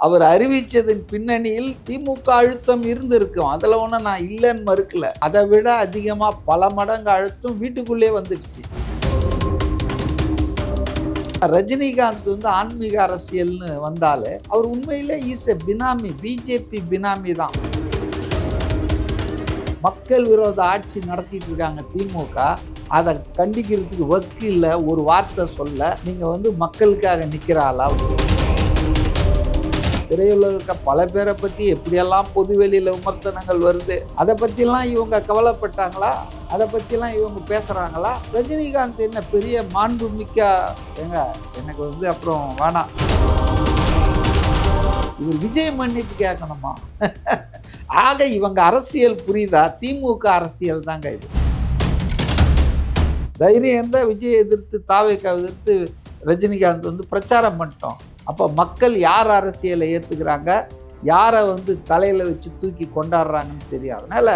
அவர் அறிவித்ததின் பின்னணியில் திமுக அழுத்தம் இருந்திருக்கும். அதில் ஒன்றும் நான் இல்லைன்னு மறுக்கல. அதை விட அதிகமாக பல மடங்கு அழுத்தம் வீட்டுக்குள்ளே வந்துடுச்சு. ரஜினிகாந்த் ஆன்மீக அரசியல்னு வந்தாலே அவர் உண்மையிலே இஸ் எ பினாமி, பிஜேபி பினாமி தான். மக்கள் விரோத ஆட்சி நடத்திட்டு இருக்காங்க திமுக. அதை கண்டிக்கிறதுக்கு வக்கு இல்லை, ஒரு வார்த்தை சொல்ல. நீங்கள் மக்களுக்காக நிற்கிறாளா? திரையுலகில் இருக்க பல பேரை பற்றி எப்படியெல்லாம் பொதுவெளியில் விமர்சனங்கள் வருது. அதை பற்றிலாம் இவங்க கவலைப்பட்டாங்களா? அதை பற்றிலாம் இவங்க பேசுகிறாங்களா? ரஜினிகாந்த் என்ன பெரிய மாண்புமிக்க எனக்கு அப்புறம் வேணாம். இவர் விஜய் மன்னிப்பு கேட்கணுமா? ஆக இவங்க அரசியல் புரியுதா? திமுக அரசியல் தாங்க இது. தைரியம் இருந்தால் விஜய் எதிர்த்து, தாவேக்கா எதிர்த்து ரஜினிகாந்த் பிரச்சாரம் பண்ணிட்டோம். அப்போ மக்கள் யார் அரசியலை ஏற்றுக்கிறாங்க, யாரை தலையில் வச்சு தூக்கி கொண்டாடுறாங்கன்னு தெரியும். அதனால்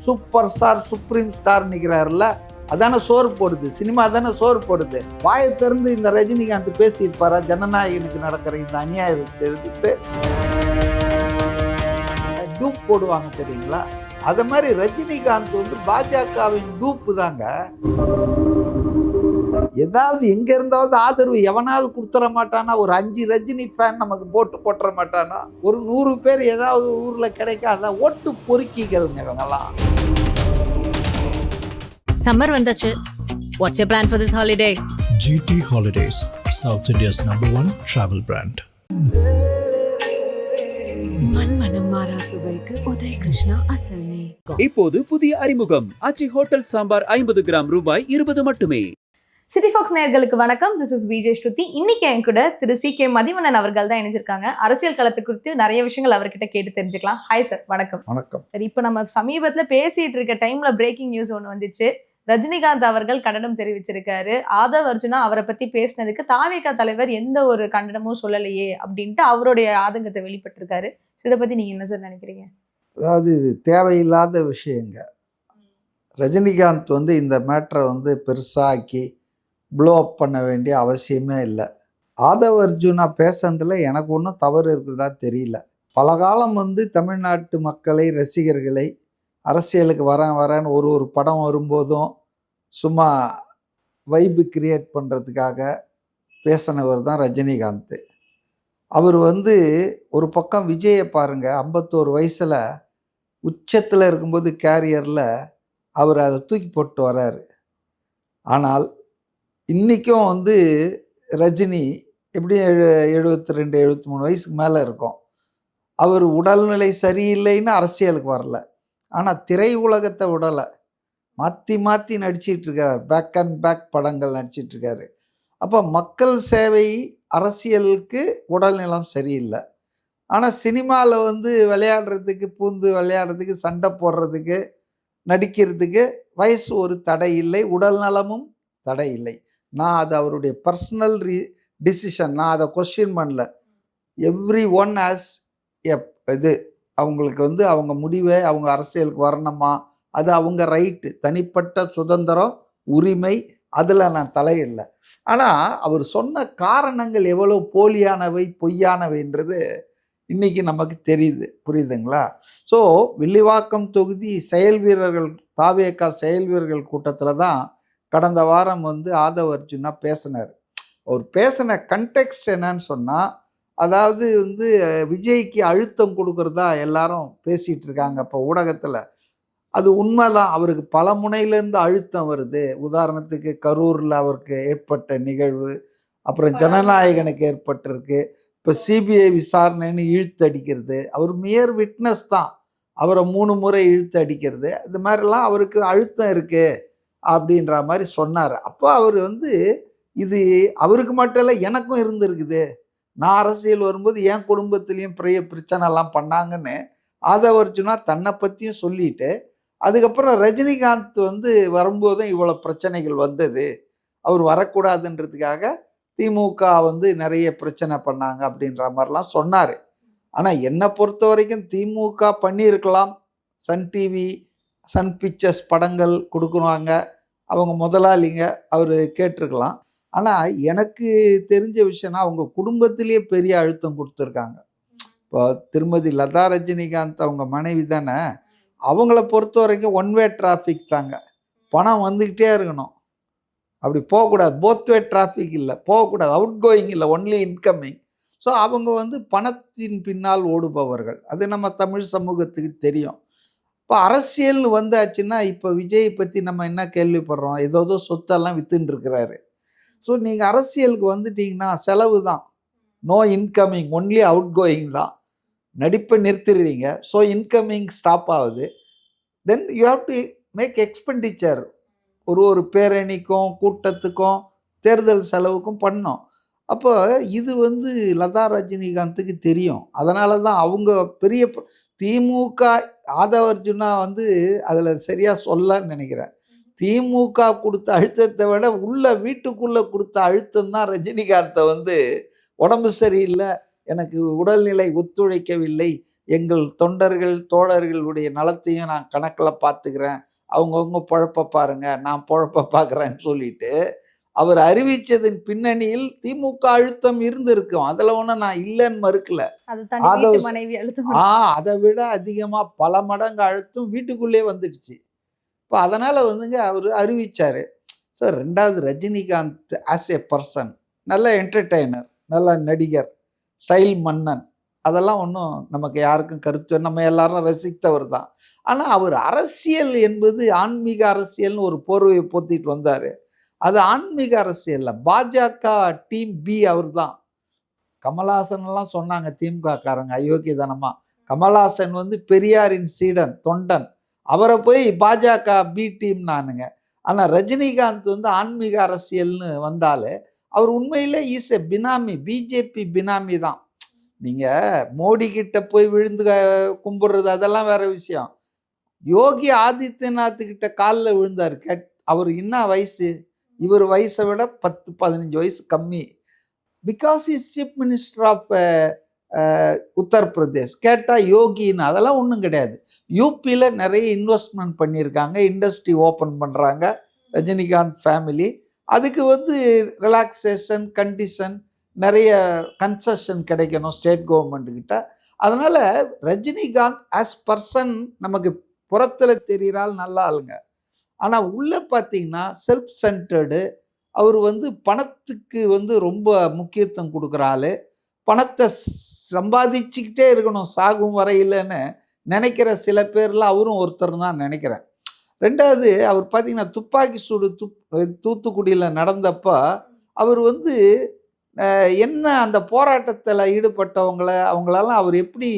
சூப்பர் ஸ்டார், சுப்ரீம் ஸ்டார் நிற்கிறாருல்ல, அதானே சோறு போடுது, சினிமா தானே சோறு போடுது. வாயை திறந்து இந்த ரஜினிகாந்த் பேசியிருப்பாரா? ஜனநாயகனுக்கு நடக்கிற இந்த அநியாயத்தை எதிர்த்து டூப் போடுவாங்க தெரியுங்களா? அதை மாதிரி ரஜினிகாந்த் பாஜகவின் டூப்பு தாங்க. ஏதாவது எங்க இருந்தாவது ஆதரவு எவனாவது கொடுத்துட மாட்டானா? ஒரு 5 ரஜினி ஃபேன் நமக்கு போட்டுற மாட்டானா? ஒரு 100 பேர் ஏதாவது ஊர்ல கிடைக்காத ஓட்டு பொறுக்கிக்கிறவங்க இவங்கெல்லாம். சம்மர் வந்தாச்சு. What's your plan for this holiday? GT Holidays, South India's #1 travel brand. மண்மனம் மாறா சுவைக்கு உதய் கிருஷ்ணா அசல் நெய். இப்போது புதிய அறிமுகம் ஆச்சி ஹோட்டல் சாம்பார் 50 கிராம் ரூபாய் 20 மட்டுமே. சிட்டி ஃபாக்ஸ் நேயர்களுக்கு வணக்கம். திஸ் இஸ் விஜய் ஸ்ருதி. இன்னைக்கு என் கூட திரு CK மதிவண்ணன் அவர்கள் தான் இணைஞ்சிருக்காங்க. அரசியல் களத்தை குறித்து நிறைய விஷயங்கள் அவர்கிட்ட கேட்டு தெரிஞ்சுக்கலாம். ஹாய் சார், வணக்கம். வணக்கம். சரி, இப்போ நம்ம சமீபத்தில் பேசிட்டு இருக்க டைம்ல பிரேக்கிங் நியூஸ் ஒன்று வந்துச்சு. ரஜினிகாந்த் அவர்கள் கண்டனம் தெரிவிச்சிருக்காரு. ஆதவ் அர்ஜுனா அவரை பத்தி பேசினதுக்கு தாவேகா தலைவர் எந்த ஒரு கண்டனமும் சொல்லலையே அப்படின்ட்டு அவருடைய ஆதங்கத்தை வெளிப்பட்டிருக்காரு. இதை பத்தி நீங்க என்ன சார் நினைக்கிறீங்க? அதாவது இது தேவையில்லாத விஷயங்க. ரஜினிகாந்த் இந்த மேட்டரை பெருசாக்கி ப்ளோ அப் பண்ண வேண்டிய அவசியமே இல்லை. ஆதவ் அர்ஜுனா பேசுனதில் எனக்கு ஒன்றும் தவறு இருக்குதா தெரியல. பல காலம் தமிழ்நாட்டு மக்களை, ரசிகர்களை அரசியலுக்கு வரேன்னு ஒரு படம் வரும்போதும் சும்மா வைப்பு கிரியேட் பண்ணுறதுக்காக பேசினவர் தான் ரஜினிகாந்த். அவர் ஒரு பக்கம் விஜயை பாருங்கள், 51 வயசில் உச்சத்தில் இருக்கும்போது கேரியரில் அவர் அதை தூக்கி போட்டு வர்றாரு. ஆனால் இன்றைக்கும் ரஜினி எப்படியும் 72 73 வயசுக்கு மேலே இருக்கும். அவர் உடல்நிலை சரியில்லைன்னு அரசியலுக்கு வரல, ஆனால் திரை உலகத்தை விடலை, மாற்றி மாற்றி நடிச்சிட்ருக்கார். பேக் அண்ட் பேக் படங்கள் நடிச்சிட்ருக்காரு. அப்போ மக்கள் சேவை அரசியலுக்கு உடல்நலம் சரியில்லை. ஆனால் சினிமாவில் விளையாடுறதுக்கு, பூந்து விளையாடுறதுக்கு, சண்டை போடுறதுக்கு, நடிக்கிறதுக்கு வயசு ஒரு தடை இல்லை, உடல் நலமும் தடை இல்லை. நான் அது அவருடைய பர்சனல் டிசிஷன், நான் அதை கொஸ்டின் பண்ணல. எவ்ரி ஒன் ஹேஸ் இது அவங்களுக்கு அவங்க முடிவை, அவங்க அரசியலுக்கு வரணுமா, அது அவங்க ரைட்டு, தனிப்பட்ட சுதந்திரம், உரிமை, அதில் நான் தலையிடலை. ஆனால் அவர் சொன்ன காரணங்கள் எவ்வளோ போலியானவை, பொய்யானவைன்றது இன்றைக்கி நமக்கு தெரியுது, புரியுதுங்களா? ஸோ வில்லிவாக்கம் தொகுதி செயல் வீரர்கள், தாவேகா செயல் வீரர்கள் கூட்டத்தில் தான் கடந்த வாரம் ஆதவ் அர்ஜுனா பேசினார். அவர் பேசின கண்டெக்ஸ்ட் என்னன்னு சொன்னால், அதாவது விஜய்க்கு அழுத்தம் கொடுக்குறதா எல்லாரும் பேசிகிட்டு இருக்காங்க இப்போ ஊடகத்தில். அது உண்மைதான். அவருக்கு பல முனையிலேருந்து அழுத்தம் வருது. உதாரணத்துக்கு கரூரில் அவருக்கு ஏற்பட்ட நிகழ்வு, அப்புறம் ஜனநாயகனுக்கு ஏற்பட்டிருக்கு, இப்போ சிபிஐ விசாரணைன்னு இழுத்து அடிக்கிறது. அவர் மியர் விட்னஸ் தான், அவரை 3 முறை இழுத்து அடிக்கிறது, இது மாதிரிலாம் அவருக்கு அழுத்தம் இருக்குது அப்படின்ற மாதிரி சொன்னார். அப்போ அவர் இது அவருக்கு மட்டும் இல்லை, எனக்கும் இருந்திருக்குது. நான் அரசியல் வரும்போது என் குடும்பத்துலேயும் பெரிய பிரச்சனைலாம் பண்ணாங்கன்னு ஆதவ் அர்ஜுனா தன்னை பற்றியும் சொல்லிட்டு, அதுக்கப்புறம் ரஜினிகாந்த் வரும்போதும் இவ்வளோ பிரச்சனைகள் வந்தது, அவர் வரக்கூடாதுன்றதுக்காக திமுக நிறைய பிரச்சனை பண்ணாங்க அப்படின்ற மாதிரிலாம் சொன்னார். ஆனால் என்னை பொறுத்த வரைக்கும் திமுக பண்ணியிருக்கலாம். சன் டிவி, சன் பிக்சர்ஸ் படங்கள் கொடுக்குறாங்க, அவங்க முதலாளிங்க, அவர் கேட்டிருக்கலாம். ஆனால் எனக்கு தெரிஞ்ச விஷயம்னா அவங்க குடும்பத்திலேயே பெரிய அழுத்தம் கொடுத்துருக்காங்க. இப்போ திருமதி லதா ரஜினிகாந்த் அவங்க மனைவி தானே, அவங்கள பொறுத்த வரைக்கும் ஒன் வே டிராஃபிக் தாங்க. பணம் வந்துக்கிட்டே இருக்கணும், அப்படி போகக்கூடாது. போத் வே டிராஃபிக் இல்லை, போகக்கூடாது. அவுட் கோயிங் இல்லை, ஒன்லி இன்கமிங். ஸோ அவங்க வந்து பணத்தின் பின்னால் ஓடுபவர்கள். அது நம்ம தமிழ் சமூகத்துக்கு தெரியும். இப்போ அரசியல் வந்தாச்சுன்னா இப்போ விஜய் பற்றி நம்ம என்ன கேள்விப்படுறோம், ஏதோ சொத்தெல்லாம் வித்துன்னு இருக்கிறாரு. ஸோ நீங்கள் அரசியலுக்கு வந்துட்டீங்கன்னா செலவு தான், no incoming, only outgoing தான். நடிப்பை நிறுத்திடுறீங்க, ஸோ இன்கமிங் ஸ்டாப் ஆகுது. Then you have to make expenditure. ஒரு பேரணிக்கும் கூட்டத்துக்கும் தேர்தல் செலவுக்கும் பண்ணோம். அப்போ இது வந்து லதா ரஜினிகாந்துக்கு தெரியும். அதனால தான் அவங்க பெரிய திமுக ஆதவர்ஜுனா வந்து அதில் சரியாக சொல்லன்னு நினைக்கிறேன். திமுக கொடுத்த அழுத்தத்தை விட வீட்டுக்குள்ளே கொடுத்த அழுத்தம் தான் ரஜினிகாந்தை வந்து உடம்பு சரியில்லை, எனக்கு உடல்நிலை ஒத்துழைக்கவில்லை, எங்கள் தொண்டர்கள் தோழர்களுடைய நலத்தையும் நான் கணக்கில் பார்த்துக்கிறேன், அவங்கவுங்க பொழப்ப பாருங்க, நான் பொழப்ப பார்க்குறேன்னு சொல்லிட்டு அவர் அறிவித்ததின் பின்னணியில் திமுக அழுத்தம் இருந்திருக்கும். அதில் ஒன்றும் நான் இல்லைன்னு மறுக்கல. அதை விட அதிகமாக பல மடங்கு அழுத்தம் வீட்டுக்குள்ளே வந்துடுச்சு. இப்போ அதனால் வந்துங்க அவர் அறிவித்தார். ஸோ ரெண்டாவது ரஜினிகாந்த் ஆஸ் ஏ பர்சன் நல்ல என்டர்டெய்னர், நல்ல நடிகர், ஸ்டைல் மன்னன், அதெல்லாம் ஒன்றும் நமக்கு யாருக்கும் கருத்து, நம்ம எல்லாரும் ரசித்தவர் தான். ஆனால் அவர் அரசியல் என்பது ஆன்மீக அரசியல்னு ஒரு போர்வையை போத்திட்டு வந்தார். அது ஆன்மீக அரசியலில் பாஜக டீம் பி அவர் தான். கமல்ஹாசன்லாம் சொன்னாங்க திமுககாரங்க அயோக்கியதனமா, கமல்ஹாசன் வந்து பெரியாரின் சீடன் தொண்டன், அவரை போய் பாஜக பி டீம் நானுங்க. ஆனால் ரஜினிகாந்த் வந்து ஆன்மீக அரசியல்னு வந்தாலே அவர் உண்மையிலே ஈஸ் எ பினாமி, பிஜேபி பினாமி தான். நீங்கள் மோடி கிட்ட போய் விழுந்து கும்பிடுறது அதெல்லாம் வேற விஷயம். யோகி ஆதித்யநாத்துக்கிட்ட காலில் விழுந்தார். அவர் என்ன வயசு, இவர் வயசை விட 10-15 வயசு கம்மி. Because is chief minister of Uttar Pradesh. கேட்டால் யோகின்னு, அதெல்லாம் ஒன்றும் கிடையாது. யூபியில் நிறைய இன்வெஸ்ட்மெண்ட் பண்ணியிருக்காங்க, இண்டஸ்ட்ரி ஓப்பன் பண்ணுறாங்க ரஜினிகாந்த் ஃபேமிலி. அதுக்கு வந்து ரிலாக்ஸேஷன் கண்டிஷன் நிறைய கன்செஷன் கிடைக்கணும் ஸ்டேட் கவர்மெண்ட்டுக்கிட்ட. அதனால் ரஜினிகாந்த் ஆஸ் பர்சன் நமக்கு புறத்தில் தெரிகிறாள் நல்ல ஆளுங்க. ஆனால் உள்ளே பார்த்தீங்கன்னா செல்ஃப் சென்டர்டு. அவர் வந்து பணத்துக்கு வந்து ரொம்ப முக்கியத்துவம் கொடுக்குறாள். பணத்தை சம்பாதிச்சுக்கிட்டே இருக்கணும் சாகும் வரையில்னு நினைக்கிற சில பேரில் அவரும் ஒருத்தர் தான் நினைக்கிறேன். ரெண்டாவது அவர் பார்த்தீங்கன்னா துப்பாக்கி சூடு தூத்துக்குடியில் நடந்தப்போ அவர் வந்து என்ன அந்த போராட்டத்தில் அவங்களெல்லாம் அவர் எப்படி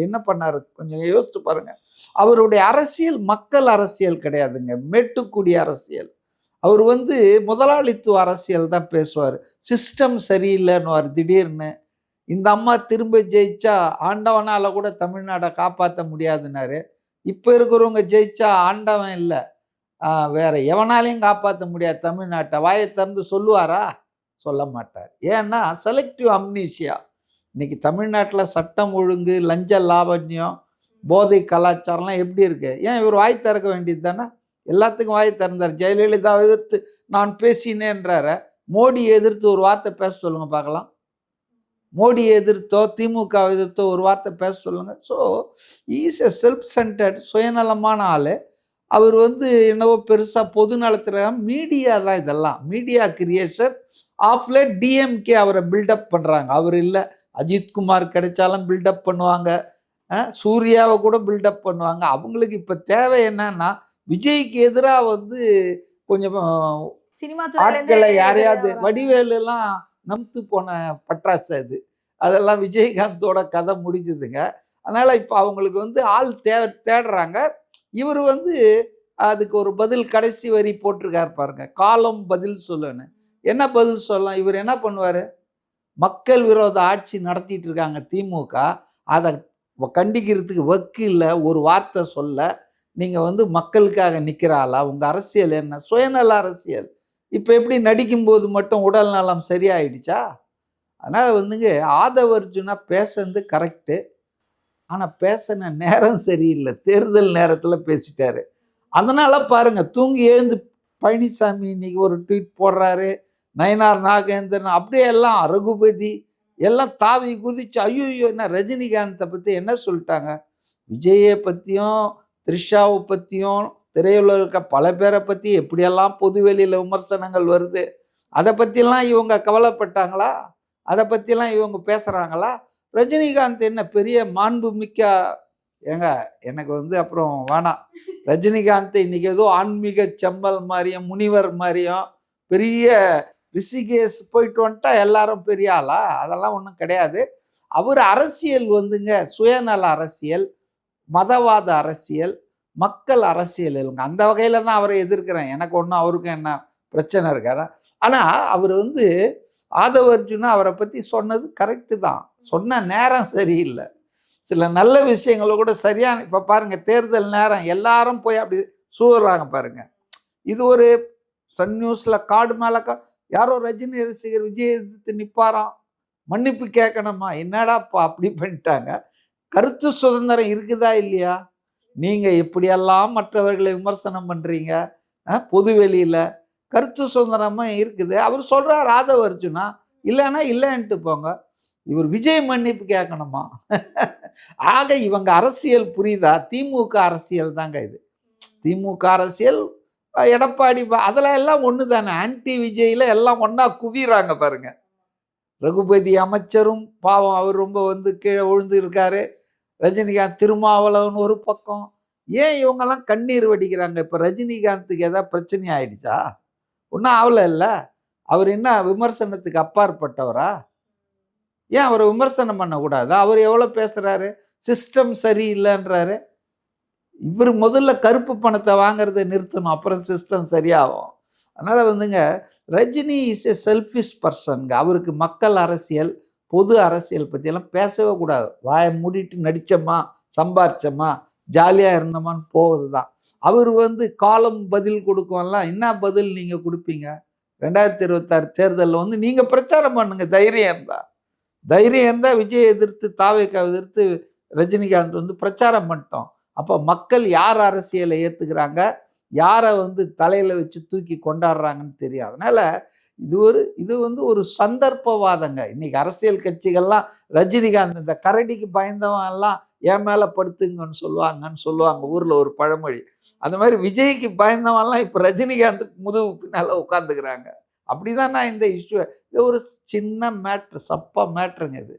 என்ன பண்ணார் கொஞ்சம் யோசித்து பாருங்கள். அவருடைய அரசியல் மக்கள் அரசியல் கிடையாதுங்க, மேட்டுக்குடி அரசியல். அவர் வந்து முதலாளித்துவ அரசியல் தான் பேசுவார். சிஸ்டம் சரியில்லைன்னுவார் திடீர்னு. இந்த அம்மா திரும்ப ஜெயிச்சா ஆண்டவனால் கூட தமிழ்நாடை காப்பாற்ற முடியாதுன்னாரு. இப்போ இருக்கிறவங்க ஜெயிச்சா ஆண்டவன் இல்லை, வேற எவனாலையும் காப்பாற்ற முடியாது தமிழ்நாட்டை, வாயை திறந்து சொல்லுவாரா? சொல்ல மாட்டார். ஏன்னா செலக்டிவ் அம்னீஷியா. இன்னைக்கு தமிழ்நாட்டில் சட்டம் ஒழுங்கு, லஞ்ச லாவண்யம், போதை கலாச்சாரம்லாம் எப்படி இருக்கு? ஏன் இவர் வாய் திறக்க வேண்டியது தானே? எல்லாத்துக்கும் வாய் திறந்தார். ஜெயலலிதாவை எதிர்த்து நான் பேசினேன்றார, மோடியை எதிர்த்து ஒரு வார்த்தை பேச சொல்லுங்க பார்க்கலாம். மோடியை எதிர்த்தோ திமுகவை எதிர்த்தோ ஒரு வார்த்தை பேச சொல்லுங்க. So is a self centred, சுயநலமான ஆள். அவர் வந்து என்னவோ பெருசாக பொது நலத்தில் மீடியா தான் இதெல்லாம், மீடியா கிரியேஷன் ஆஃப்ல டிஎம்கே அவரை பில்டப் பண்ணுறாங்க. அவர் இல்லை, அஜித்குமார் கிடைச்சாலும் பில்டப் பண்ணுவாங்க, சூர்யாவை கூட பில்டப் பண்ணுவாங்க. அவங்களுக்கு இப்போ தேவை என்னன்னா விஜய்க்கு எதிராக வந்து கொஞ்சம் ஆட்களை யாரையாவது, வடிவேலுலாம் நம்பு போன பட்டாசு அது, அதெல்லாம் விஜயகாந்தோட கதை முடிஞ்சுதுங்க. அதனால் இப்போ அவங்களுக்கு வந்து ஆள் தேடுறாங்க. இவர் வந்து அதுக்கு ஒரு பதில் கடைசி வரி போட்டிருக்கார் பாருங்க, காலம் பதில் சொல்லுன்னு. என்ன பதில் சொல்லலாம்? இவர் என்ன பண்ணுவார்? மக்கள் விரோத ஆட்சி நடத்திட்டு இருக்காங்க திமுக, அதை கண்டிக்கிறதுக்கு வக்கு இல்லை, ஒரு வார்த்தை சொல்ல. நீங்கள் வந்து மக்களுக்காக நிற்கிறாளா? உங்கள் அரசியல் என்ன? சுயநல அரசியல். இப்போ எப்படி நடிக்கும்போது மட்டும் உடல் நலம் சரியாயிடுச்சா? அதனால் வந்துங்க ஆதவர்ஜுனா பேசுறது கரெக்டு, ஆனால் பேசின நேரம் சரியில்லை, தேர்தல் நேரத்தில் பேசிட்டாரு. அதனால் பாருங்கள், தூங்கி எழுந்து பழனிசாமி இன்னைக்கு ஒரு ட்வீட் போடுறாரு, நயினார் நாகேந்திரன் அப்படியே எல்லாம் ரகுபதி எல்லாம் தாவி குதிச்சு ஐயோ என்ன ரஜினிகாந்தை பற்றி என்ன சொல்லிட்டாங்க. விஜயை பற்றியும் த்ரிஷாவை பற்றியும் திரையுலகில் இருக்க பல பேரை பற்றி எப்படியெல்லாம் பொதுவெளியில் விமர்சனங்கள் வருது. அதை பற்றிலாம் இவங்க கவலைப்பட்டாங்களா? அதை பற்றிலாம் இவங்க பேசுகிறாங்களா? ரஜினிகாந்த் என்ன பெரிய மாண்புமிக்க ஏங்க எனக்கு வந்து அப்புறம் வேணாம். ரஜினிகாந்த் இன்னைக்கு ஏதோ ஆன்மீக செம்மல் மாதிரியும் முனிவர் மாதிரியும் பெரிய ரிஷிகேஷ் போயிட்டு வந்துட்டா எல்லாரும் பெரிய ஆளா? அதெல்லாம் ஒன்றும் கிடையாது. அவர் அரசியல் வந்துங்க சுயநல அரசியல், மதவாத அரசியல், மக்கள் அரசியல் இல்லைங்க. அந்த வகையில் தான் அவரை எதிர்க்கிறேன். எனக்கு ஒன்றும் அவருக்கும் என்ன பிரச்சனை இருக்காரா? ஆனால் அவர் வந்து ஆதவ அர்ஜுனா அவரை பற்றி சொன்னது கரெக்டு தான். சொன்ன நேரம் சரியில்லை. சில நல்ல விஷயங்களை கூட சரியான இப்போ பாருங்கள், தேர்தல் நேரம் எல்லாரும் போய் அப்படி சூடுறாங்க பாருங்கள். இது ஒரு சன் நியூஸில் காடு மேலே யாரோ ரஜினி ரசிகர் விஜய் எதிர்த்து நிற்பாராம், மன்னிப்பு கேட்கணுமா? என்னடாப்பா அப்படி பண்ணிட்டாங்க. கருத்து சுதந்திரம் இருக்குதா இல்லையா? நீங்கள் எப்படியெல்லாம் மற்றவர்களை விமர்சனம் பண்ணுறீங்க பொதுவெளியில், கருத்து சுதந்திரமாக இருக்குது. அவர் சொல்கிறார் ஆதவ அர்ஜுனா, இல்லைன்னா இல்லைன்ட்டு போங்க. இவர் விஜய் மன்னிப்பு கேட்கணுமா? ஆக இவங்க அரசியல் புரியுதா? திமுக அரசியல் தாங்க இது. திமுக அரசியல் எடப்பாடி அதில் எல்லாம் ஒன்று தானே. ஆன்டி விஜயில் எல்லாம் ஒன்றா குவிறாங்க பாருங்க. ரகுபதி அமைச்சரும் பாவம் அவர் ரொம்ப வந்து கீழே விழுந்து இருக்காரு. ரஜினிகாந்த் திருமாவளவன் ஒரு பக்கம். ஏன் இவங்கெல்லாம் கண்ணீர் வடிக்கிறாங்க? இப்போ ரஜினிகாந்துக்கு ஏதாவது பிரச்சனை ஆயிடுச்சா? ஒன்றும் ஆகலை இல்லை. அவர் என்ன விமர்சனத்துக்கு அப்பாற்பட்டவரா? ஏன் அவரை விமர்சனம் பண்ணக்கூடாது? அவர் எவ்வளோ பேசுகிறாரு, சிஸ்டம் சரியில்லைன்றாரு. இவர் முதல்ல கருப்பு பணத்தை வாங்கிறத நிறுத்தணும், அப்புறம் சிஸ்டம் சரியாகும். அதனால் வந்துங்க ரஜினி இஸ் எ செல்ஃபிஷ் பர்சனுங்க. அவருக்கு மக்கள் அரசியல் பொது அரசியல் பற்றியெல்லாம் பேசவே கூடாது. வாயை மூடிட்டு நடித்தோமா சம்பாரிச்சோமா ஜாலியாக இருந்தோமான்னு போவது தான். அவர் வந்து காலம் பதில் கொடுக்கும்லாம். என்ன பதில் நீங்கள் கொடுப்பீங்க? 2026 தேர்தலில் வந்து நீங்கள் பிரச்சாரம் பண்ணுங்க. தைரியம் இருந்தால் விஜய் எதிர்த்து தாவேக்காவை எதிர்த்து ரஜினிகாந்த் வந்து பிரச்சாரம் பண்ணிட்டோம். அப்போ மக்கள் யார் அரசியலை ஏற்றுக்கிறாங்க, யாரை வந்து தலையில் வச்சு தூக்கி கொண்டாடுறாங்கன்னு தெரியும். அதனால் இது வந்து ஒரு சந்தர்ப்பவாதங்க. இன்றைக்கி அரசியல் கட்சிகள்லாம் ரஜினிகாந்த் இந்த கரடிக்கு பயந்தவன் எல்லாம் என் மேலே படுத்துங்கன்னு சொல்லுவாங்க ஊரில் ஒரு பழமொழி. அந்த மாதிரி விஜய்க்கு பயந்தவன்லாம் இப்போ ரஜினிகாந்த் முதுகு பின்னால் உட்காந்துக்கிறாங்க. அப்படி தான் நான் இந்த இஷ்யூ, இது ஒரு சின்ன மேட்ரு, சப்பா மேட்ருங்க இது.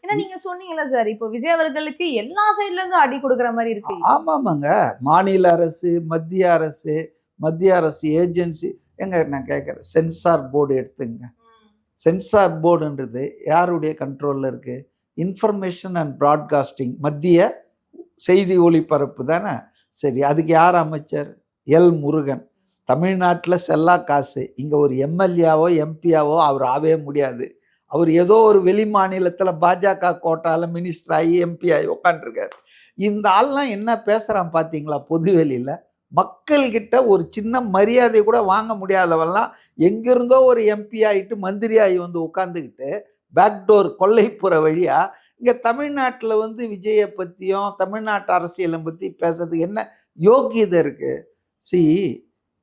ஏன்னா நீங்க சொன்னீங்கல்ல சார், இப்போ விஜய் அவர்களுக்கு எல்லா சைட்ல இருந்தும் அடி கொடுக்குற மாதிரி இருக்கு. ஆமாமாங்க. மாநில அரசு, மத்திய அரசு ஏஜென்சி எங்க நான் கேட்குறேன், சென்சார் போர்டு எடுத்துங்க. சென்சார் போர்டுன்றது யாருடைய கண்ட்ரோலில் இருக்குது? இன்ஃபர்மேஷன் அண்ட் ப்ராட்காஸ்டிங், மத்திய செய்தி ஒளிபரப்பு தானே. சரி, அதுக்கு யார் அமைச்சர்? எல் முருகன். தமிழ்நாட்டில் செல்லா காசு. இங்கே ஒரு எம்எல்ஏவோ எம்பியாவோ அவர் ஆகவே முடியாது. அவர் ஏதோ ஒரு வெளி மாநிலத்தில் பாஜக கோட்டாவில் மினிஸ்டர் ஆகி எம்பி ஆகி உட்காந்துருக்காரு. இந்த ஆள்லாம் என்ன பேசுகிறான் பார்த்தீங்களா? பொதுவெளியில் மக்கள்கிட்ட ஒரு சின்ன மரியாதை கூட வாங்க முடியாதவெல்லாம் எங்கிருந்தோ ஒரு எம்பி ஆகிட்டு மந்திரி ஆகி வந்து உட்காந்துக்கிட்டு பேக்டோர் கொல்லைப்புற வழியாக இங்கே தமிழ்நாட்டில் வந்து விஜயை பற்றியும் தமிழ்நாட்டு அரசியலை பற்றி பேசுறதுக்கு என்ன யோக்கியதை இருக்குது?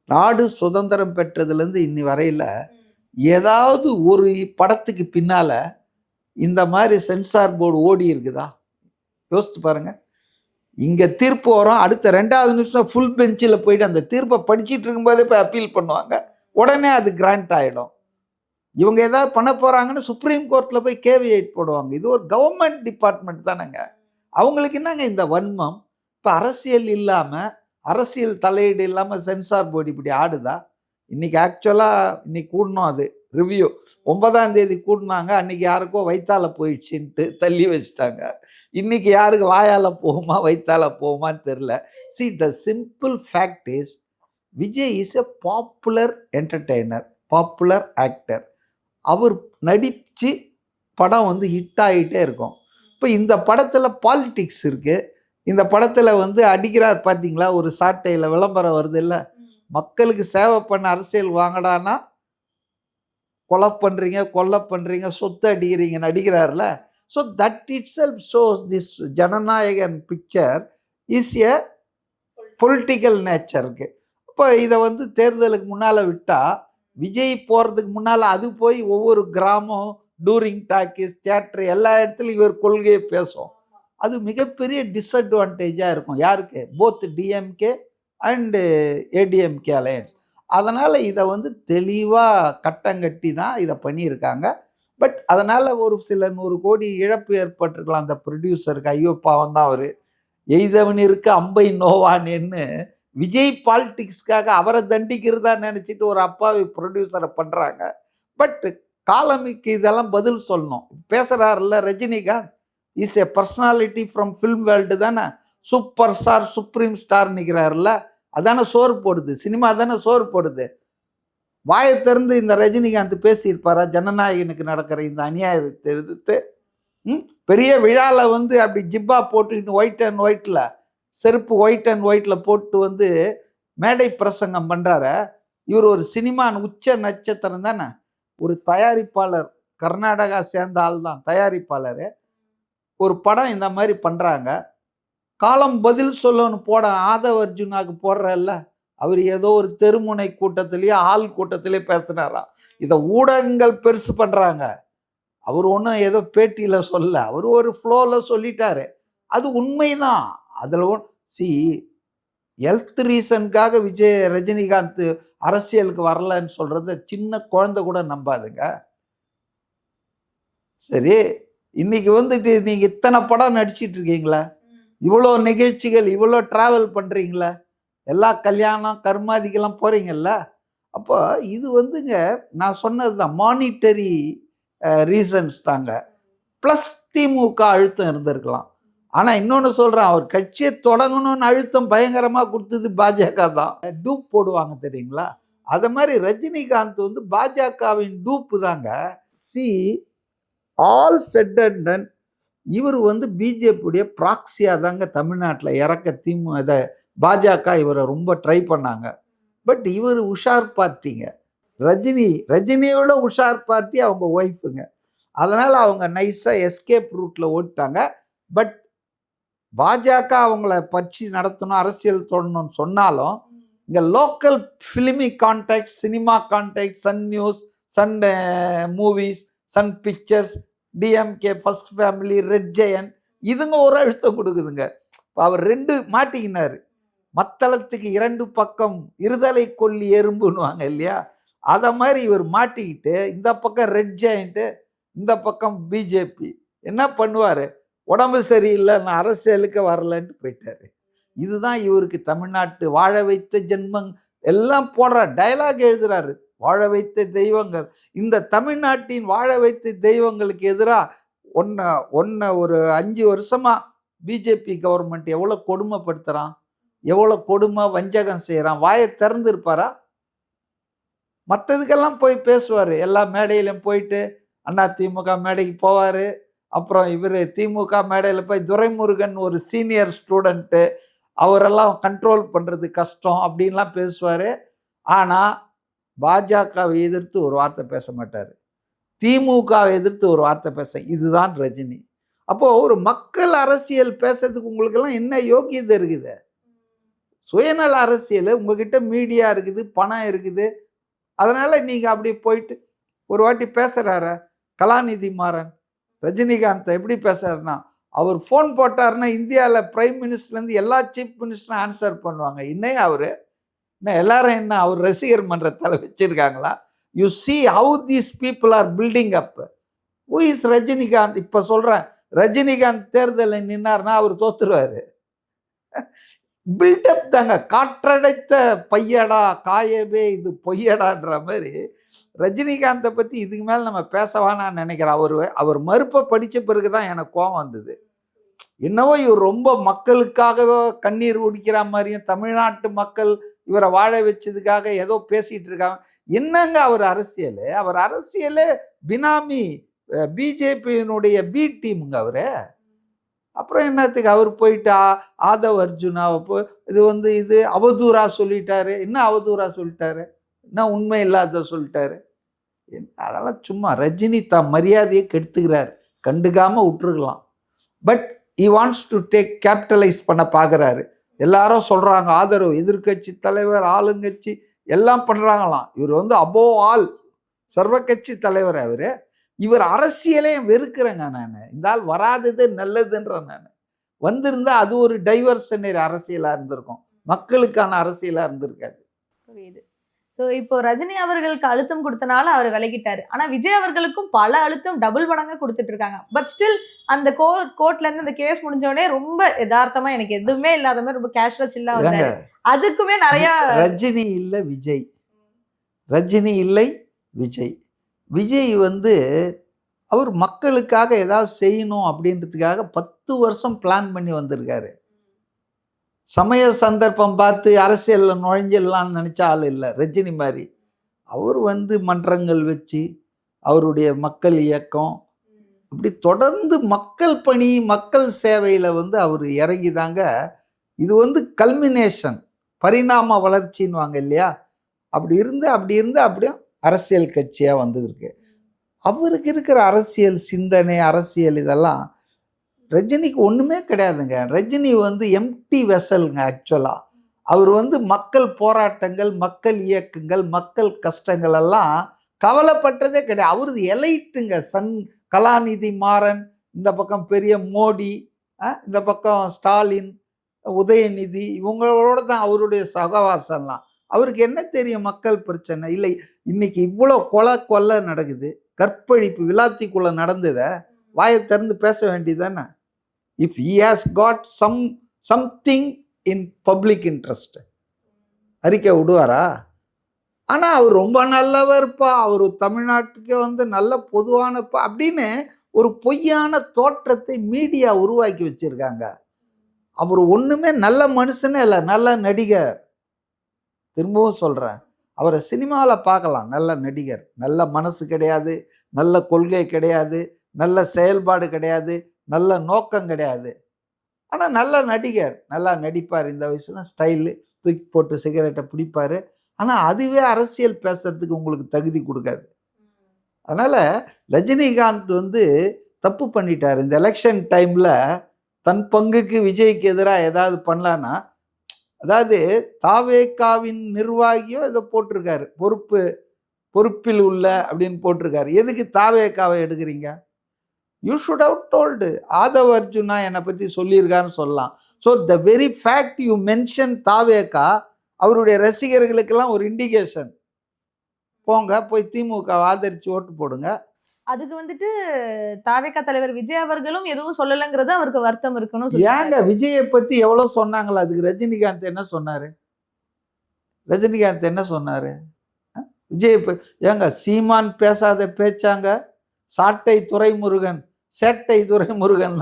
நாடு சுதந்திரம் பெற்றதுலேருந்து இன்னி வரையில் ஏதாவது ஒரு படத்துக்கு பின்னால் இந்த மாதிரி சென்சார் போர்டு ஓடி இருக்குதா? யோசித்து பாருங்கள். இங்கே தீர்ப்பு வரும், அடுத்த 2வது நிமிஷம் ஃபுல் பெஞ்சில் போயிட்டு அந்த தீர்ப்பை படிச்சுட்டு இருக்கும்போதே போய் அப்பீல் பண்ணுவாங்க. உடனே அது கிராண்ட் ஆகிடும். இவங்க ஏதாவது பண்ண போகிறாங்கன்னு சுப்ரீம் கோர்ட்டில் போய் கேவியேட் போடுவாங்க. இது ஒரு கவர்மெண்ட் டிபார்ட்மெண்ட் தானேங்க. அவங்களுக்கு என்னங்க இந்த வன்மம்? இப்போ அரசியல் இல்லாமல், அரசியல் தலையீடு இல்லாமல் சென்சார் போர்டு இப்படி ஆடுதா? இன்றைக்கி ஆக்சுவலாக இன்னைக்கு கூடணும், அது ரிவ்யூ 9ஆம் தேதி கூடினாங்க. அன்றைக்கி யாருக்கோ வயிற்றால போயிடுச்சுன்ட்டு தள்ளி வச்சுட்டாங்க. இன்றைக்கி யாருக்கு வாயால் போகுமா வயிற்றால போகுமான்னு தெரில. The simple fact is Vijay is a popular entertainer, popular actor. அவர் நடித்து படம் வந்து ஹிட் ஆகிட்டே இருக்கும். இப்போ இந்த படத்தில் பாலிட்டிக்ஸ் இருக்குது. இந்த படத்தில் வந்து அடிக்கிறார் பார்த்தீங்களா, ஒரு சாட்டையில் விளம்பரம் வருது இல்லை, மக்களுக்கு சேவை பண்ண அரசியல் வாங்கடானா கொலை பண்ணுறீங்க, சொத்து அடிக்கிறீங்கன்னு அடிக்கிறார்ல. So that it self shows this Jananayagan picture is a political நேச்சருக்கு. இப்போ இதை வந்து தேர்தலுக்கு முன்னால் விட்டால் விஜய் போகிறதுக்கு முன்னால் அது போய் ஒவ்வொரு கிராமம் டூரிங் டாக்கீஸ் தியேட்டர் எல்லா இடத்துலையும் இவர் கொள்கையை பேசும். அது மிகப்பெரிய டிஸ்அட்வான்டேஜாக இருக்கும் யாருக்கு, both DMK and ADMK alliance. அதனால் இதை வந்து தெளிவாக கட்டங்கட்டி தான் இதை பண்ணியிருக்காங்க. பட் அதனால் ஒரு சில 100 கோடி இழப்பு ஏற்பட்டிருக்கலாம் அந்த ப்ரொடியூசருக்கு. ஐயோ பாவம் தான் அவர், எய்தவனிற்கு அம்பை நோவானேன்னு விஜய் பாலிடிக்ஸ்க்காக அவரை தண்டிக்கிறதா நினச்சிட்டு ஒரு அப்பாவி ப்ரொடியூசரை பண்ணுறாங்க. பட் காலமிக்கு இதெல்லாம் பதில் சொல்லணும். பேசுகிறாருல்ல Rajinikanth, is a personality from film world தானே, சூப்பர் ஸ்டார் சுப்ரீம் ஸ்டார் நிற்கிறாருல்ல, அதானே சோறு போடுது, சினிமா தானே சோறு போடுது. வாயை திறந்து இந்த ரஜினிகாந்த் பேசியிருப்பாரா ஜனநாயகனுக்கு நடக்கிற இந்த அநியாயத்தை எதிர்த்து? பெரிய விழாவில் வந்து அப்படி ஜிப்பா போட்டுக்கிட்டு ஒயிட் அண்ட் ஒயிட்டில் செருப்பு ஒயிட் அண்ட் ஒயிட்டில் போட்டு வந்து மேடை பிரசங்கம் பண்ணுறாரு. இவர் ஒரு சினிமா உச்ச நட்சத்திரம் தானே, ஒரு தயாரிப்பாளர், கர்நாடகா சேர்ந்த ஆள் தான் தயாரிப்பாளர். ஒரு படம் இந்த மாதிரி பண்ணுறாங்க, காலம் பதில் சொல்லணும் போட ஆதவ அர்ஜுனாவுக்கு போடுறல்ல, அவர் ஏதோ ஒரு தெருமுனை கூட்டத்திலேயே ஆள் கூட்டத்திலே பேசுனாராம். இதை ஊடகங்கள் பெருசு பண்ணுறாங்க. அவர் ஒன்றும் ஏதோ பேட்டியில் சொல்ல, அவர் ஒரு ஃப்ளோவில் சொல்லிட்டாரு. அது உண்மைதான். அதில் ஹெல்த் ரீசனுக்காக ரஜினிகாந்த் அரசியலுக்கு வரலன்னு சொல்கிறத சின்ன குழந்தை கூட நம்பாதுங்க. சரி, இன்னைக்கு வந்துட்டு நீங்கள் இத்தனை படம் நடிச்சிட்டு இருக்கீங்களா, இவ்வளோ நிகழ்ச்சிகள், இவ்வளோ ட்ராவல் பண்ணுறீங்களா, எல்லா கல்யாணம் கர்மாதிக்கெல்லாம் போகிறீங்கல்ல. அப்போ இது வந்துங்க நான் சொன்னது தான், மானிட்டரி ரீசன்ஸ் தாங்க. ப்ளஸ் திமுக அழுத்தம் இருந்திருக்கலாம். ஆனால் இன்னொன்று சொல்கிறேன், அவர் கட்சியை தொடங்கணும்னு அழுத்தம் பயங்கரமாக கொடுத்தது பாஜக தான். டூப் போடுவாங்க தெரியுங்களா, அதை மாதிரி ரஜினிகாந்த் வந்து பாஜகவின் டூப்பு தாங்க. ஆல் செட் அண்ட் டன் இவர் வந்து பிஜேபியுடைய ப்ராக்சியாக தாங்க தமிழ்நாட்டில் இறக்க பாஜக இவரை ரொம்ப ட்ரை பண்ணாங்க. பட் இவர் உஷார் பார்ட்டிங்க, ரஜினியோட உஷார் பார்ட்டி அவங்க ஒய்ஃபுங்க. அதனால் அவங்க நைஸாக எஸ்கேப் ரூட்டில் ஓடிட்டாங்க. பட் பாஜக அவங்கள பற்றி நடத்தணும், அரசியல் தொடரணும்னு சொன்னாலும் இங்கே local filmy contact, cinema contact, Sun News, Sun Movies, Sun Pictures, DMK, first family, red giant, இதுங்க ஒரு அழுத்தம் கொடுக்குதுங்க. இப்போ அவர் 2 மாட்டிக்கினார். மத்தளத்துக்கு 2 பக்கம் இருதலை கொல்லி எறும்புன்னுவாங்க இல்லையா, அதை மாதிரி இவர் மாட்டிக்கிட்டு இந்த பக்கம் ரெட் ஜெயண்ட்டு, இந்த பக்கம் பிஜேபி. என்ன பண்ணுவார், உடம்பு சரியில்லை நான் அரசியலுக்கு வரலன்ட்டு போயிட்டார். இதுதான் இவருக்கு தமிழ்நாட்டு வாழ வைத்த ஜென்மங் எல்லாம் போடுறார், டைலாக் எழுதுறாரு, வாழ வைத்த தெய்வங்கள். இந்த தமிழ்நாட்டின் வாழ வைத்த தெய்வங்களுக்கு எதிராக ஒரு 5 வருஷமாக பிஜேபி கவர்மெண்ட் எவ்வளோ கொடுமைப்படுத்துகிறான், எவ்வளோ கொடுமை வஞ்சகம் செய்கிறான். வாயை திறந்து இருப்பாரா? மற்றதுக்கெல்லாம் போய் பேசுவார், எல்லா மேடையிலும் போயிட்டு அண்ணா திமுக மேடைக்கு போவார். அப்புறம் இவர் திமுக மேடையில் போய் துரைமுருகன் ஒரு சீனியர் ஸ்டூடெண்ட்டு, அவரெல்லாம் கண்ட்ரோல் பண்ணுறது கஷ்டம் அப்படின்லாம் பேசுவார். ஆனால் பாஜகவை எதிர்த்து ஒரு வார்த்தை பேச மாட்டார், திமுகவை எதிர்த்து ஒரு வார்த்தை பேச. இதுதான் ரஜினி. அப்போது ஒரு மக்கள் அரசியல் பேசுறதுக்கு உங்களுக்கெல்லாம் என்ன யோக்கியதை இருக்குது? சுயநல அரசியல், உங்ககிட்ட மீடியா இருக்குது, பணம் இருக்குது, அதனால் நீங்கள் அப்படி போயிட்டு ஒரு வாட்டி பேசுகிறார கலாநிதி மாறன் ரஜினிகாந்தை எப்படி பேசுறாருன்னா, அவர் ஃபோன் போட்டாருன்னா இந்தியாவில் பிரைம் மினிஸ்டர்லேருந்து எல்லா சீஃப் மினிஸ்டரும் ஆன்சர் பண்ணுவாங்க. இன்னும் அவர் என்ன எல்லாரும் என்ன அவர் ரசிகர் மன்றத்தில் வச்சுருக்காங்களா? You see how these people are building up. Who is Rajinikanth? இப்போ சொல்கிறேன், ரஜினிகாந்த் தேர்தலில் நின்னார்னா அவர் தோத்துருவார். பில்டப் தாங்க, காற்றடைத்த பையடா காயவே இது பொய்யடான்ற மாதிரி. ரஜினிகாந்தை பற்றி இதுக்கு மேலே நம்ம பேசவான்னு நான் நினைக்கிறேன். அவர் மறுப்பை படித்த பிறகு தான் எனக்கு கோபம் வந்தது. என்னவோ இவர் ரொம்ப மக்களுக்காகவே கண்ணீர் குடிக்கிற மாதிரியும், தமிழ்நாட்டு மக்கள் இவரை வாழ வச்சதுக்காக ஏதோ பேசிகிட்டு இருக்காங்க. என்னங்க அவர் அரசியலே பினாமி பிஜேபியினுடைய பி டீமுங்க அவர். அப்புறம் என்னத்துக்கு அவர் போயிட்டு ஆதவ் அர்ஜுனாவை இது அவதூறா சொல்லிட்டாரு. என்ன அவதூறா சொல்லிட்டாரு, என்ன உண்மை இல்லாத சொல்லிட்டாரு. அதெல்லாம் சும்மா ரஜினி தான் மரியாதையை கெடுத்துக்கிறார், கண்டுக்காமல் விட்டுருக்கலாம். But he wants to take capitalise பண்ண பார்க்குறாரு. எல்லாரும் சொல்கிறாங்க ஆதரவு, எதிர்கட்சி தலைவர், ஆளுங்கட்சி எல்லாம் பண்ணுறாங்களாம். இவர் வந்து அபோவ் ஆல் சர்வ கட்சி தலைவர் அவர். இவர் அரசியலே வெறுக்கிறேங்க நான். இந்த ஆள் வராதது நல்லதுன்ற நான். வந்திருந்தா அது ஒரு டைவர்ஷனரி அரசியலாக இருந்திருக்கும், மக்களுக்கான அரசியலாக இருந்திருக்காது. புரியுது. ஸோ இப்போ ரஜினி அவர்களுக்கு அழுத்தம் கொடுத்தனால அவர் விலகிட்டாரு. ஆனா விஜய் அவர்களுக்கும் பல அழுத்தம் டபுள் மடங்கா கொடுத்துட்டு இருக்காங்க. பட் ஸ்டில் அந்த கோர்ட்ல இருந்து இந்த கேஸ் முடிஞ்சோடனே ரொம்ப யதார்த்தமா எனக்கு எதுவுமே இல்லாத மாதிரி ரொம்ப கேஷுவலா சில்லா வந்தாரு. அதுக்குமே நிறைய ரஜினி இல்லை விஜய், ரஜினி இல்லை விஜய். விஜய் வந்து அவர் மக்களுக்காக ஏதாவது செய்யணும் அப்படின்றதுக்காக 10 வருஷம் பிளான் பண்ணி வந்திருக்காரு. சமய சந்தர்ப்பம் பார்த்து அரசியலில் நுழைஞ்சிடலான்னு நினச்ச ஆள் இல்லை ரஜினி மாதிரி. அவர் வந்து மன்றங்கள் வச்சு அவருடைய மக்கள் இயக்கம் இப்படி தொடர்ந்து மக்கள் பணி மக்கள் சேவையில் வந்து அவர் இறங்கிதாங்க. இது வந்து கல்மினேஷன், பரிணாம வளர்ச்சின்னுவாங்க இல்லையா, அப்படி இருந்து அப்படியே அரசியல் கட்சியாக வந்ததுருக்கு. அவருக்கு இருக்கிற அரசியல் சிந்தனை, அரசியல் இதெல்லாம் ரஜினிக்கு ஒன்றுமே கிடையாதுங்க. ரஜினி வந்து எம்டி வெசலுங்க. ஆக்சுவலாக அவர் வந்து மக்கள் போராட்டங்கள், மக்கள் இயக்கங்கள், மக்கள் கஷ்டங்கள் எல்லாம் கவலைப்பட்டதே கிடையாது. அவரது எலைட்டுங்க. கலாநிதி மாறன், இந்த பக்கம் பெரிய மோடி, இந்த பக்கம் ஸ்டாலின், உதயநிதி, இவங்களோட தான் அவருடைய சகவாசம்லாம். அவருக்கு என்ன தெரியும் மக்கள் பிரச்சனை? இல்லை, இன்னைக்கு இவ்வளோ கொலை நடக்குது, கற்பழிப்பு விளாத்திக்குள்ள நடந்ததை வாயை திறந்து பேச வேண்டியதானே? If he has got something in public interest அறிக்கை விடுவாரா? ஆனால் அவர் ரொம்ப நல்லவர்ப்பா, அவர் தமிழ்நாட்டுக்கே வந்து நல்ல பொதுவானப்பா அப்படின்னு ஒரு பொய்யான தோற்றத்தை மீடியா உருவாக்கி வச்சிருக்காங்க. அவர் ஒன்றுமே நல்ல மனுஷனே இல்லை, நல்ல நடிகர். திரும்பவும் சொல்கிறேன், அவரை சினிமாவில் பார்க்கலாம், நல்ல நடிகர். நல்ல மனசு கிடையாது, நல்ல கொள்கை கிடையாது, நல்ல செயல்பாடு கிடையாது, நல்ல நோக்கம் கிடையாது. ஆனால் நல்ல நடிகர், நல்லா நடிப்பார். இந்த வயசுல ஸ்டைலு, தூக்கி போட்டு சிகரெட்டை பிடிப்பார். ஆனால் அதுவே அரசியல் பேசுறதுக்கு உங்களுக்கு தகுதி கொடுக்காது. அதனால் ரஜினிகாந்த் வந்து தப்பு பண்ணிட்டார். இந்த எலெக்ஷன் டைமில் தன் பங்குக்கு விஜய்க்கு எதிராக ஏதாவது பண்ணலான்னா, அதாவது தாவேகாவின் நிர்வாகியோ இதை போட்டிருக்காரு, பொறுப்பில் உள்ள அப்படின்னு போட்டிருக்காரு. எதுக்கு தாவேகாவை எடுக்கிறீங்க? You should have told. Aadhav Arjuna என்னை பற்றி சொல்லியிருக்கான்னு சொல்லலாம். So the very fact you mention TVK அவருடைய ரசிகர்களுக்கெல்லாம் ஒரு இண்டிகேஷன். போங்க, போய் திமுக ஆதரித்து ஓட்டு போடுங்க. அதுக்கு வந்துட்டு தாவேகா தலைவர் விஜய் அவர்களும் எதுவும் சொல்லலைங்கிறது அவருக்கு வருத்தம் இருக்கணும். ஏங்க விஜயை பற்றி எவ்வளோ சொன்னாங்களா? அதுக்கு ரஜினிகாந்த் என்ன சொன்னார்? விஜய் ஏங்க சீமான் பேசாத பேச்சாங்க, சேட்டை துரைமுருகன்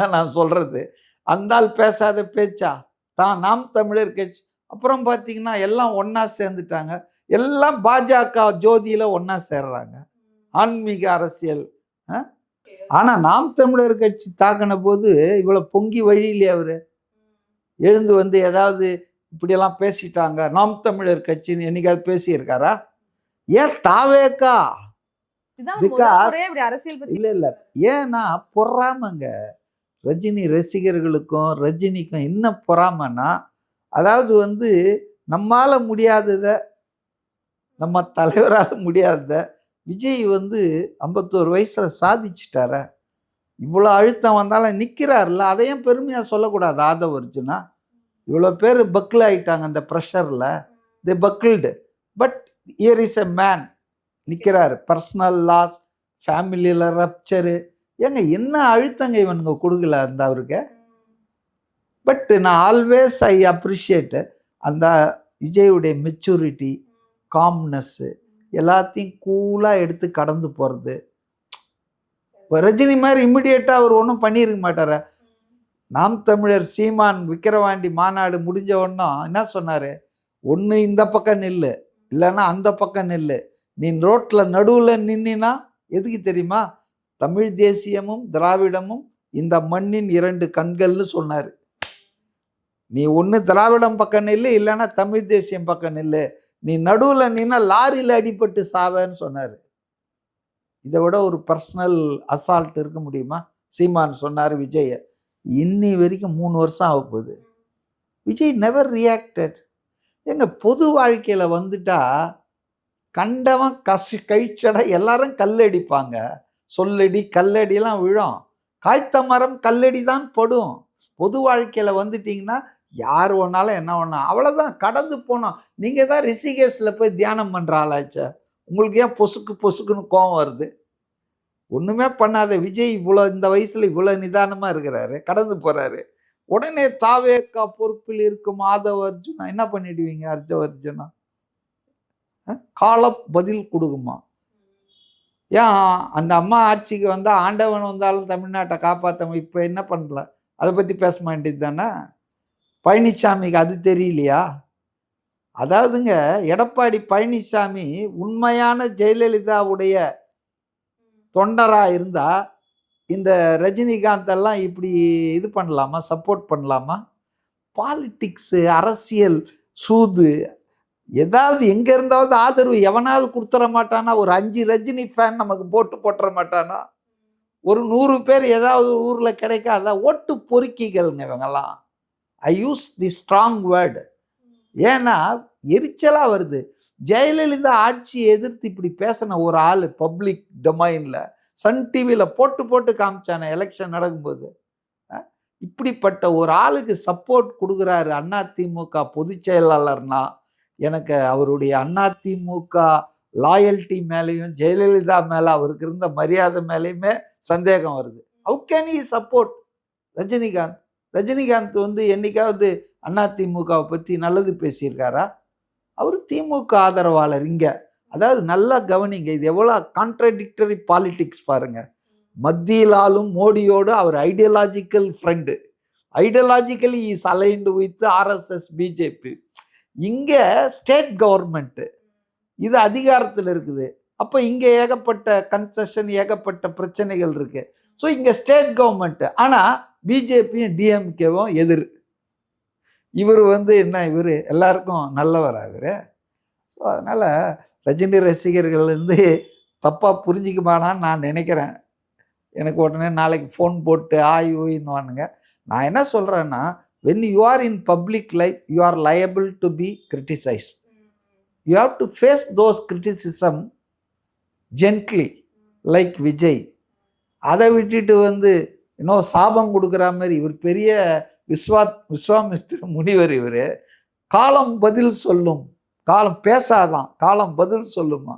தான் நான் சொல்கிறது. அந்தால் பேசாத பேச்சா தான் நாம் தமிழர் கட்சி. அப்புறம் பார்த்தீங்கன்னா எல்லாம் ஒன்றா சேர்ந்துட்டாங்க, எல்லாம் பாஜக ஜோதியில் ஒன்றா சேர்றாங்க, ஆன்மீக அரசியல். ஆனால் நாம் தமிழர் கட்சி தாக்கின போது இவ்வளோ பொங்கி வழியிலே அவர் எழுந்து வந்து ஏதாவது இப்படியெல்லாம் பேசிட்டாங்க நாம் தமிழர் கட்சின்னு என்னைக்காவது பேசியிருக்காரா? ஏன் தாவேக்கா? பிகாஸ் இல்லை ஏன்னா பொறாமங்க. ரஜினி ரசிகர்களுக்கும் ரஜினிக்கும் என்ன பொறாமன்னா, அதாவது வந்து நம்மால் முடியாததை, நம்ம தலைவரால் முடியாததை விஜய் வந்து 51 வயசில் சாதிச்சிட்டார. இவ்வளோ அழுத்தம் வந்தாலும் நிற்கிறார்ல, அதையும் பெருமையாக சொல்லக்கூடாது. ஆதவ் அர்ஜுனா இவ்வளோ பேர் பக்கிள் ஆகிட்டாங்க அந்த ப்ரெஷரில், they buckled. But here is a man நிற்கிறார். பர்சனல் லாஸ், ஃபேமிலியில் ரப்சரு, ஏங்க என்ன அழுத்தங்க இவனுங்க கொடுக்கல அந்த அவருக்கு. பட் நான் ஆல்வேஸ் ஐ அப்ரிஷியேட் அந்த விஜயுடைய மெச்சூரிட்டி, காம்னஸ்ஸு, எல்லாத்தையும் கூலாக எடுத்து கடந்து போகிறது. ரஜினி மாதிரி இம்மிடியேட்டாக அவர் ஒன்றும் பண்ணியிருக்க மாட்டார. நாம் தமிழர் சீமான் விக்கிரவாண்டி மாநாடு முடிஞ்ச உடனும் என்ன சொன்னார்? ஒன்று இந்த பக்கம் நில்லு, இல்லைன்னா அந்த பக்கம் நில்லு. நீ ரோட்டில் நடுவில் நின்னா எதுக்கு தெரியுமா? தமிழ் தேசியமும் திராவிடமும் இந்த மண்ணின் 2 கண்கள்னு சொன்னார். நீ ஒன்று திராவிடம் பக்கம் நில்லு, இல்லைன்னா தமிழ் தேசியம் பக்கம் நில்லு. நீ நடுவில் நின்னா லாரியில் அடிபட்டு சாவேன்னு சொன்னார். இதை விட ஒரு பர்சனல் அசால்ட் இருக்க முடியுமா? சீமான் சொன்னார் விஜயை. இன்னி வரைக்கும் 3 வருஷம் ஆக போகுது. Vijay never reacted. எங்க பொது வாழ்க்கையில் வந்துட்டா கண்டவன் கழிச்சட எல்லாரும் கல்லடிப்பாங்க. சொல்லடி கல்லடிலாம் விழும். காய்த்த மரம் கல்லடி தான் படும். பொது வாழ்க்கையில் வந்துட்டிங்கன்னா யார் ஒன்றாலும் என்ன ஒன்றா அவ்வளோதான், கடந்து போனோம். நீங்கள் தான் ரிஷிகேஷில் போய் தியானம் பண்ணுற ஆளாச்சே, உங்களுக்கு ஏன் பொசுக்கு பொசுக்குன்னு கோவம் வருது? ஒன்றுமே பண்ணாத விஜய் இவ்வளோ இந்த வயசில் இவ்வளோ நிதானமாக இருக்கிறாரு, கடந்து போகிறாரு. உடனே தாவேக்கா பொறுப்பில் இருக்கும் ஆதவ அர்ஜுனா என்ன பண்ணிடுவீங்க? அர்ஜுனா கால பதில் கொடுக்குமா? ஏன் அந்த அம்மா ஆட்சிக்கு வந்தால் ஆண்டவன் வந்தாலும் தமிழ்நாட்டை காப்பாற்ற இப்போ என்ன பண்ணல? அதை பற்றி பேச வேண்டியது தானே? பழனிசாமிக்கு அது தெரியலையா? அதாவதுங்க, எடப்பாடி பழனிசாமி உண்மையான ஜெயலலிதாவுடைய தொண்டராக இருந்தால் இந்த ரஜினிகாந்த் எல்லாம் இப்படி இது பண்ணலாமா, சப்போர்ட் பண்ணலாமா? பாலிட்டிக்ஸு, அரசியல், சூது, ஏதாவது எங்கே இருந்தாவது ஆதரவு எவனாவது கொடுத்துட மாட்டானா? ஒரு 5 ரஜினி ஃபேன் நமக்கு போட்டுற மாட்டானா? ஒரு 100 பேர் ஏதாவது ஊரில் கிடைக்காதா? ஓட்டு பொறுக்கிகள்ங்க இவங்கெல்லாம். ஐ யூஸ் தி ஸ்ட்ராங் வேர்டு. ஏன்னா எரிச்சலாக வருது. ஜெயலலிதா ஆட்சியை எதிர்த்து இப்படி பேசின ஒரு ஆள் பப்ளிக் டொமைனில் சன் டிவியில் போட்டு காமிச்சானே எலெக்ஷன் நடக்கும்போது. இப்படிப்பட்ட ஒரு ஆளுக்கு சப்போர்ட் கொடுக்குறாரு அதிமுக பொதுச் செயலாளர்னா, எனக்கு அவருடைய அதிமுக லாயல்ட்டி மேலேயும் ஜெயலலிதா மேலே அவருக்கு இருந்த மரியாதை மேலேயுமே சந்தேகம் வருது. How can he support Rajinikanth? Rajinikanth வந்து என்னைக்காவது அதிமுகவை பற்றி நல்லது பேசியிருக்காரா? அவர் திமுக ஆதரவாளர். இங்கே அதாவது நல்லா கவனிங்க, இது எவ்வளோ கான்ட்ரடிக்டரி பாலிட்டிக்ஸ் பாருங்கள். மத்தியில் ஆளும் மோடியோடு அவர் ideological friend, ideologically is aligned with RSS BJP. இங்கே ஸ்டேட் கவர்மெண்ட்டு இது அதிகாரத்தில் இருக்குது. அப்போ இங்கே ஏகப்பட்ட கன்செஷன், ஏகப்பட்ட பிரச்சனைகள் இருக்குது. ஸோ இங்கே ஸ்டேட் கவர்மெண்ட்டு, ஆனால் பிஜேபியும் டிஎம்கேவும் எதிர். இவர் வந்து என்ன, இவர் எல்லாருக்கும் நல்லவராகுற. ஸோ அதனால் ரஜினி ரசிகர்கள் வந்து தப்பாக புரிஞ்சிக்குமானான்னு நான் நினைக்கிறேன். எனக்கு உடனே நாளைக்கு ஃபோன் போட்டு ஓயின்னுவானுங்க. நான் என்ன சொல்கிறேன்னா, when you are in public life, you are liable to be criticized. You have to face those criticism gently, like Vijay. அதை விட்டுட்டு வந்து இன்னும் சாபம் கொடுக்குற மாதிரி இவர் பெரிய விஸ்வாமித்திர முனிவர். இவர் காலம் பதில் சொல்லும், காலம் பேசாதான், காலம் பதில் சொல்லுமா.